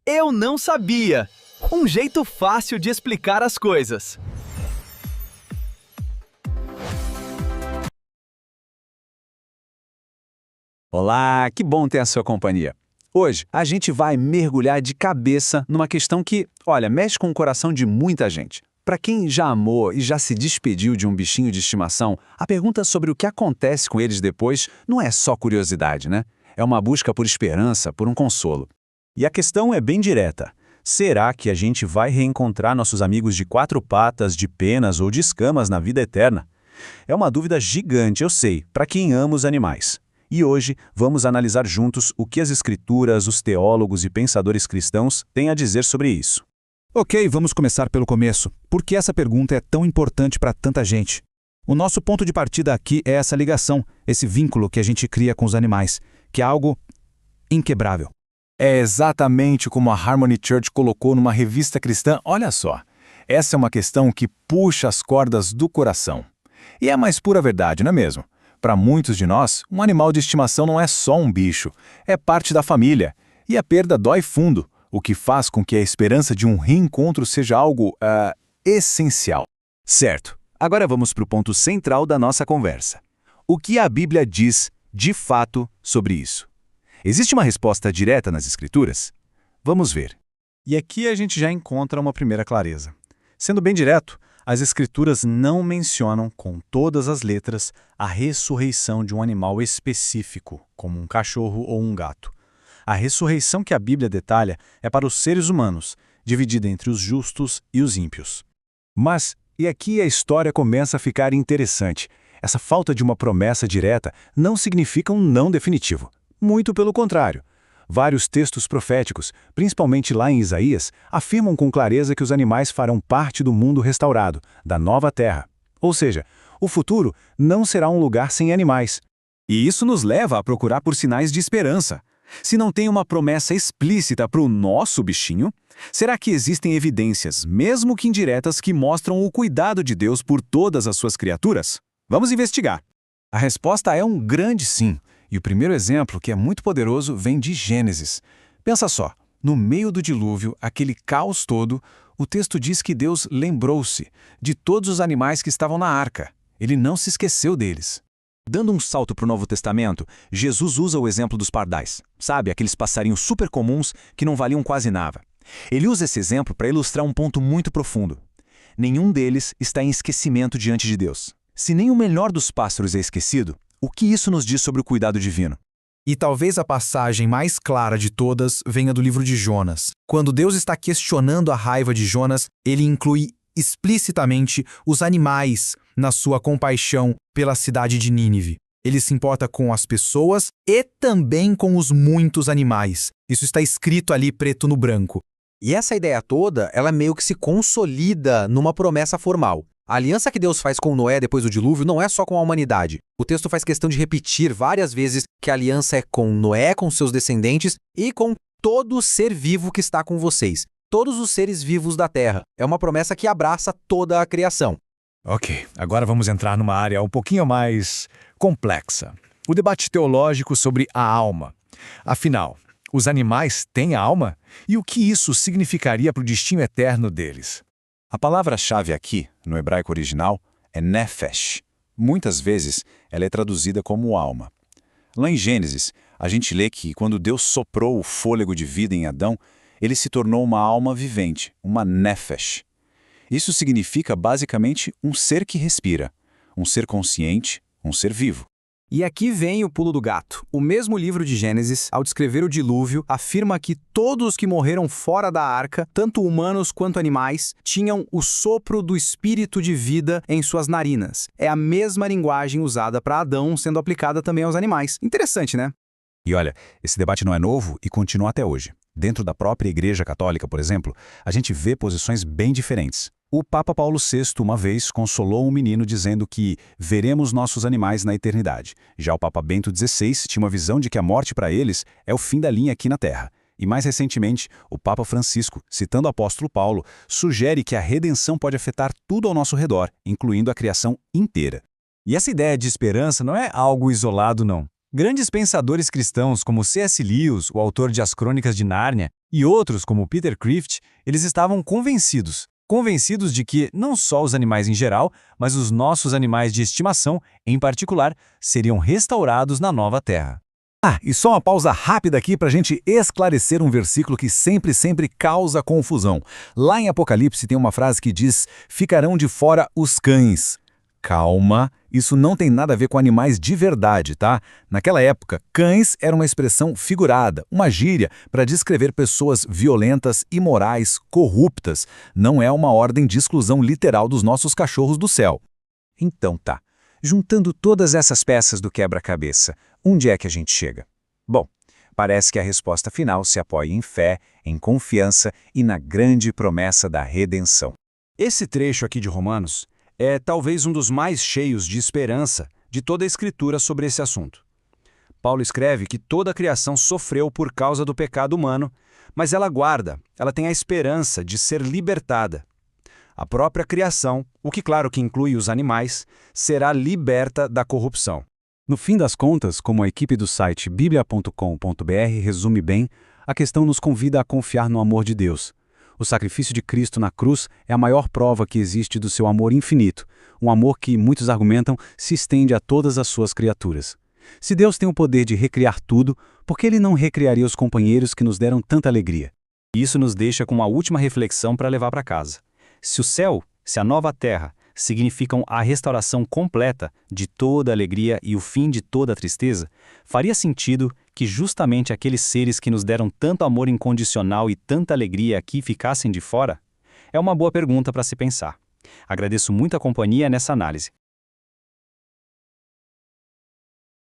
Eu não sabia! Um jeito fácil de explicar as coisas. Olá, que bom ter a sua companhia. Hoje, a gente vai mergulhar de cabeça numa questão que, olha, mexe com o coração de muita gente. Para quem já amou e já se despediu de um bichinho de estimação, a pergunta sobre o que acontece com eles depois não é só curiosidade, né? É uma busca por esperança, por um consolo. E a questão é bem direta. Será que a gente vai reencontrar nossos amigos de quatro patas, de penas ou de escamas na vida eterna? É uma dúvida gigante, eu sei, para quem ama os animais. E hoje vamos analisar juntos o que as escrituras, os teólogos e pensadores cristãos têm a dizer sobre isso. Ok, vamos começar pelo começo. Por que essa pergunta é tão importante para tanta gente? O nosso ponto de partida aqui é essa ligação, esse vínculo que a gente cria com os animais, que é algo inquebrável. É exatamente como a Harmony Church colocou numa revista cristã. Olha só, essa é uma questão que puxa as cordas do coração. E é a mais pura verdade, não é mesmo? Para muitos de nós, um animal de estimação não é só um bicho, é parte da família. E a perda dói fundo, o que faz com que a esperança de um reencontro seja algo essencial. Certo. Agora vamos para o ponto central da nossa conversa. O que a Bíblia diz, de fato, sobre isso? Existe uma resposta direta nas Escrituras? Vamos ver. E aqui a gente já encontra uma primeira clareza. Sendo bem direto, as Escrituras não mencionam com todas as letras a ressurreição de um animal específico, como um cachorro ou um gato. A ressurreição que a Bíblia detalha é para os seres humanos, dividida entre os justos e os ímpios. Mas, e aqui a história começa a ficar interessante. Essa falta de uma promessa direta não significa um não definitivo. Muito pelo contrário. Vários textos proféticos, principalmente lá em Isaías, afirmam com clareza que os animais farão parte do mundo restaurado, da nova terra. Ou seja, o futuro não será um lugar sem animais. E isso nos leva a procurar por sinais de esperança. Se não tem uma promessa explícita para o nosso bichinho, será que existem evidências, mesmo que indiretas, que mostram o cuidado de Deus por todas as suas criaturas? Vamos investigar. A resposta é um grande sim. E o primeiro exemplo, que é muito poderoso, vem de Gênesis. Pensa só, no meio do dilúvio, aquele caos todo, o texto diz que Deus lembrou-se de todos os animais que estavam na arca. Ele não se esqueceu deles. Dando um salto para o Novo Testamento, Jesus usa o exemplo dos pardais. Sabe, aqueles passarinhos super comuns que não valiam quase nada. Ele usa esse exemplo para ilustrar um ponto muito profundo. Nenhum deles está em esquecimento diante de Deus. Se nem o melhor dos pássaros é esquecido, o que isso nos diz sobre o cuidado divino? E talvez a passagem mais clara de todas venha do livro de Jonas. Quando Deus está questionando a raiva de Jonas, ele inclui explicitamente os animais na sua compaixão pela cidade de Nínive. Ele se importa com as pessoas e também com os muitos animais. Isso está escrito ali preto no branco. E essa ideia toda, ela meio que se consolida numa promessa formal. A aliança que Deus faz com Noé depois do dilúvio não é só com a humanidade. O texto faz questão de repetir várias vezes que a aliança é com Noé, com seus descendentes e com todo ser vivo que está com vocês. Todos os seres vivos da terra. É uma promessa que abraça toda a criação. Ok, agora vamos entrar numa área um pouquinho mais complexa. O debate teológico sobre a alma. Afinal, os animais têm alma? E o que isso significaria para o destino eterno deles? A palavra-chave aqui, no hebraico original, é nefesh. Muitas vezes, ela é traduzida como alma. Lá em Gênesis, a gente lê que quando Deus soprou o fôlego de vida em Adão, ele se tornou uma alma vivente, uma nefesh. Isso significa basicamente um ser que respira, um ser consciente, um ser vivo. E aqui vem o pulo do gato. O mesmo livro de Gênesis, ao descrever o dilúvio, afirma que todos os que morreram fora da arca, tanto humanos quanto animais, tinham o sopro do espírito de vida em suas narinas. É a mesma linguagem usada para Adão sendo aplicada também aos animais. Interessante, né? E olha, esse debate não é novo e continua até hoje. Dentro da própria Igreja Católica, por exemplo, a gente vê posições bem diferentes. O Papa Paulo VI, uma vez, consolou um menino dizendo que veremos nossos animais na eternidade. Já o Papa Bento XVI tinha uma visão de que a morte para eles é o fim da linha aqui na Terra. E mais recentemente, o Papa Francisco, citando o apóstolo Paulo, sugere que a redenção pode afetar tudo ao nosso redor, incluindo a criação inteira. E essa ideia de esperança não é algo isolado, não. Grandes pensadores cristãos como C.S. Lewis, o autor de As Crônicas de Nárnia, e outros como Peter Crift, eles estavam convencidos de que não só os animais em geral, mas os nossos animais de estimação, em particular, seriam restaurados na nova terra. E só uma pausa rápida aqui para a gente esclarecer um versículo que sempre causa confusão. Lá em Apocalipse tem uma frase que diz: ficarão de fora os cães. Calma, isso não tem nada a ver com animais de verdade, tá? Naquela época, cães era uma expressão figurada, uma gíria para descrever pessoas violentas, imorais, corruptas. Não é uma ordem de exclusão literal dos nossos cachorros do céu. Então tá, juntando todas essas peças do quebra-cabeça, onde é que a gente chega? Bom, parece que a resposta final se apoia em fé, em confiança e na grande promessa da redenção. Esse trecho aqui de Romanos é talvez um dos mais cheios de esperança de toda a Escritura sobre esse assunto. Paulo escreve que toda a criação sofreu por causa do pecado humano, mas ela tem a esperança de ser libertada. A própria criação, o que claro que inclui os animais, será liberta da corrupção. No fim das contas, como a equipe do site biblia.com.br resume bem, a questão nos convida a confiar no amor de Deus. O sacrifício de Cristo na cruz é a maior prova que existe do seu amor infinito, um amor que, muitos argumentam, se estende a todas as suas criaturas. Se Deus tem o poder de recriar tudo, por que Ele não recriaria os companheiros que nos deram tanta alegria? Isso nos deixa com uma última reflexão para levar para casa. Se o céu, se a nova terra, significam a restauração completa de toda a alegria e o fim de toda a tristeza, faria sentido que justamente aqueles seres que nos deram tanto amor incondicional e tanta alegria aqui ficassem de fora? É uma boa pergunta para se pensar. Agradeço muito a companhia nessa análise.